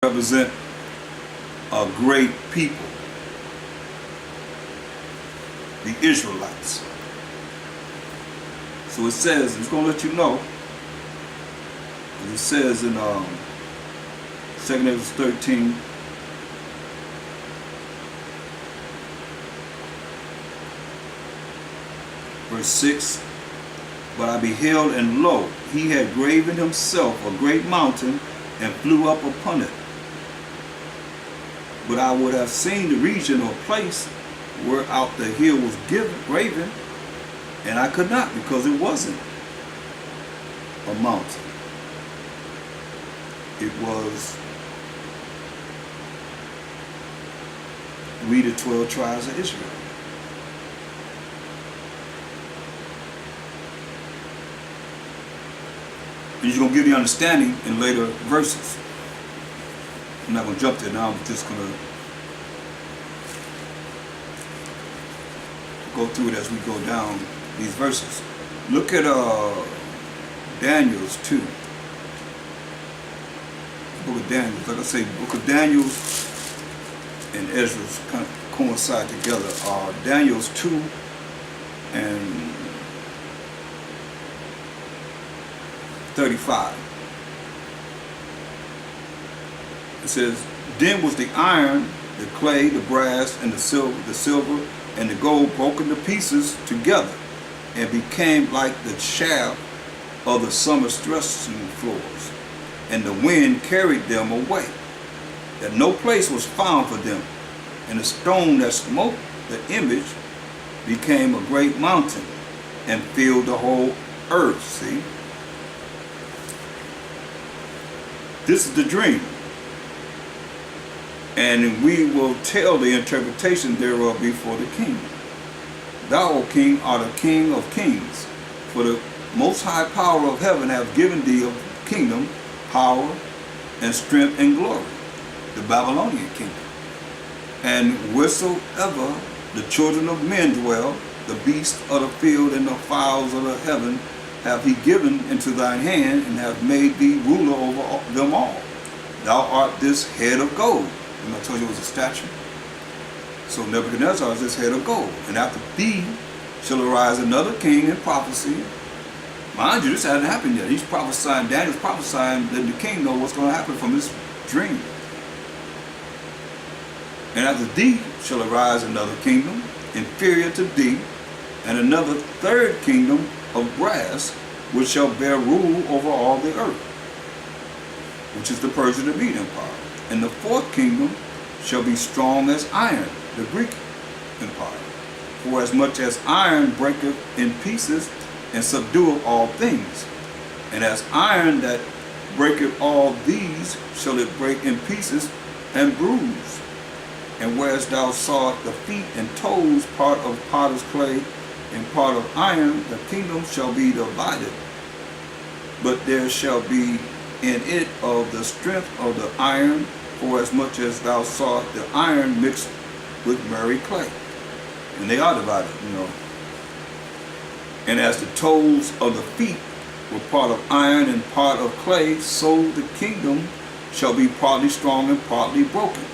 represent a great people, the Israelites. So it says, it's going to let you know, it says in 2 Esdras 13, verse 6, but I beheld, and lo, he had graven himself a great mountain, and flew up upon it. But I would have seen the region or place where out the hill was graven, and I could not, because it wasn't a mountain. It was we, the 12 tribes of Israel. And he's going to give you understanding in later verses. I'm not going to jump there now. I'm just going to go through it as we go down these verses. Look at Daniel's 2. Book of Daniel. Like I say, book of Daniel and Esdras kind of coincide together. Daniel's 2 and 35. It says, then was the iron, the clay, the brass, and the silver, and the gold broken to pieces together, and became like the chaff of the summer threshing floors, and the wind carried them away, that no place was found for them. And the stone that smote the image became a great mountain, and filled the whole earth. See? This is the dream. And we will tell the interpretation thereof before the king. Thou, O king, art a king of kings, for the most high power of heaven hath given thee a kingdom, power, and strength, and glory, the Babylonian kingdom. And wheresoever the children of men dwell, the beasts of the field and the fowls of the heaven hath he given into thine hand, and hath made thee ruler over them all. Thou art this head of gold. And I told you it was a statue. So Nebuchadnezzar is this head of gold. And after thee shall arise another king in prophecy. Mind you, this hasn't happened yet. He's prophesying, Daniel's prophesying, letting the king know what's going to happen from this dream. And after thee shall arise another kingdom inferior to thee, and another third kingdom of brass, which shall bear rule over all the earth, which is the Persian and Mede Empire. And the fourth kingdom shall be strong as iron, the Greek empire. For as much as iron breaketh in pieces and subdueth all things, and as iron that breaketh all these shall it break in pieces and bruise. And whereas thou sawest the feet and toes, part of potter's clay and part of iron, the kingdom shall be divided. But there shall be in it of the strength of the iron, for as much as thou sawest the iron mixed with merry clay. And they are divided, you know. And as the toes of the feet were part of iron and part of clay, so the kingdom shall be partly strong and partly broken.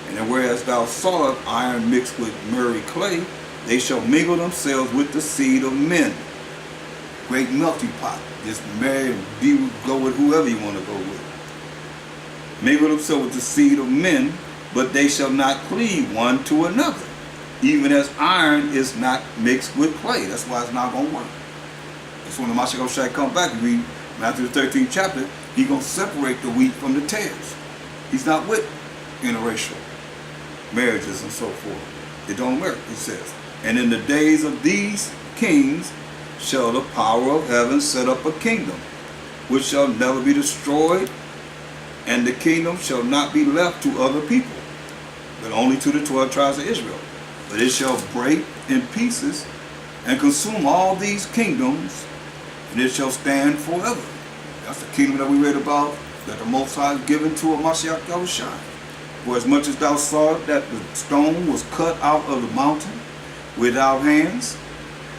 And whereas thou sawest iron mixed with merry clay, they shall mingle themselves with the seed of men. Great melting pot. Just marry, go with whoever you want to go with. Mingle themselves with the seed of men, but they shall not cleave one to another, even as iron is not mixed with clay. That's why it's not going to work. That's when the Mashiach shall come back. You read Matthew the 13th chapter, he's going to separate the wheat from the tares. He's not with interracial marriages and so forth. It don't work, he says. And in the days of these kings shall the power of heaven set up a kingdom, which shall never be destroyed, and the kingdom shall not be left to other people, but only to the 12 tribes of Israel. But it shall break in pieces and consume all these kingdoms, and it shall stand forever. That's the kingdom that we read about, that the Most High is given to a Mashiach Yahushua. For as much as thou sawest that the stone was cut out of the mountain without hands,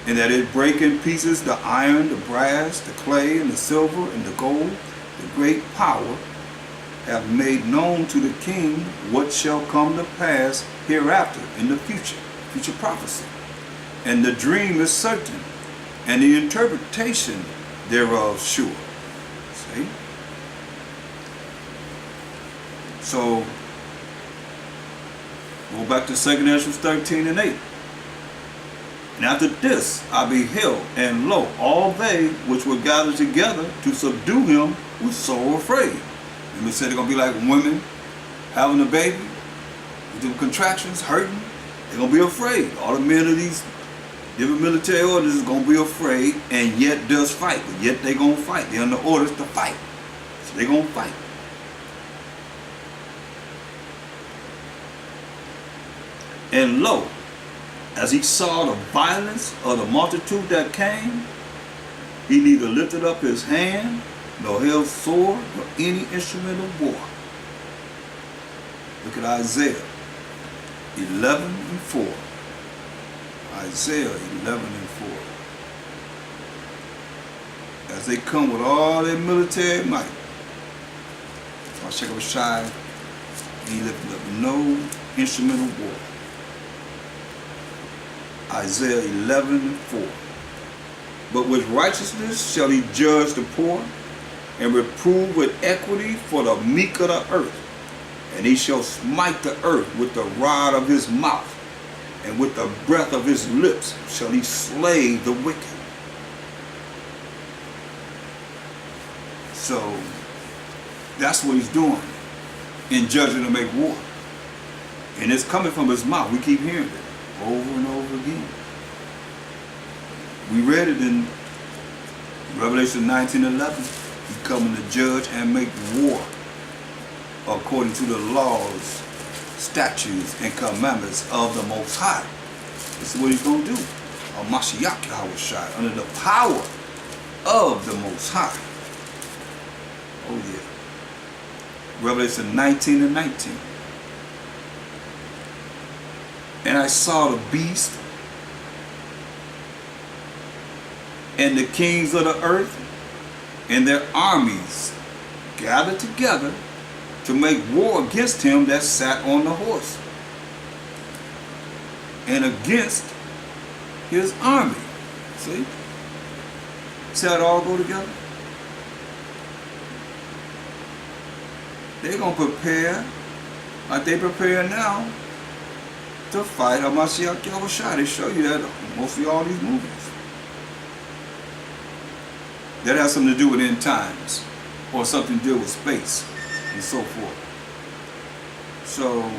and that it break in pieces the iron, the brass, the clay, and the silver, and the gold, the great power, have made known to the king what shall come to pass hereafter in the future prophecy. And the dream is certain, and the interpretation thereof sure. See? So, go back to 2 Esdras 13 and 8. And after this I beheld, and lo, all they which were gathered together to subdue him were so afraid. And we said they're going to be like women having a baby, with them contractions, hurting. They're going to be afraid. All the men of these different military orders is going to be afraid, and yet does fight. But yet they're going to fight. They're under orders to fight. So they're going to fight. And lo, as he saw the violence of the multitude that came, he neither lifted up his hand, nor held sword, nor any instrument of war. Look at Isaiah 11 and 4. Isaiah 11 and 4. As they come with all their military might. So I check up Shai, he lifted up no instrument of war. Isaiah 11 and 4. But with righteousness shall he judge the poor, and reprove with equity for the meek of the earth. And he shall smite the earth with the rod of his mouth, and with the breath of his lips shall he slay the wicked. So that's what he's doing in judging to make war. And it's coming from his mouth. We keep hearing it over and over again. We read it in Revelation 19:11. He's coming to judge and make war according to the laws, statutes, and commandments of the Most High. This is what he's going to do. Mashiach Yahweh Shai, under the power of the Most High. Oh yeah. Revelation 19 and 19. And I saw the beast and the kings of the earth and their armies gathered together to make war against him that sat on the horse and against his army. See? See how it all go together? They're going to prepare like they prepare now to fight Hamashiach Yahushua. They show you that mostly all these movies. That has something to do with end times, or something to do with space, and so forth. So,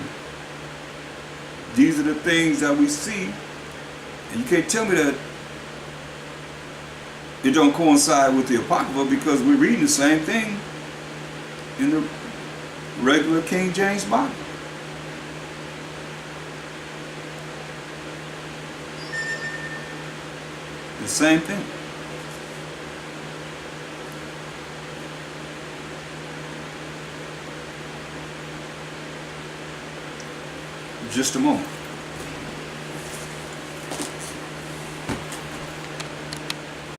these are the things that we see, and you can't tell me that it don't coincide with the Apocrypha, because we're reading the same thing in the regular King James Bible. The same thing. Just a moment.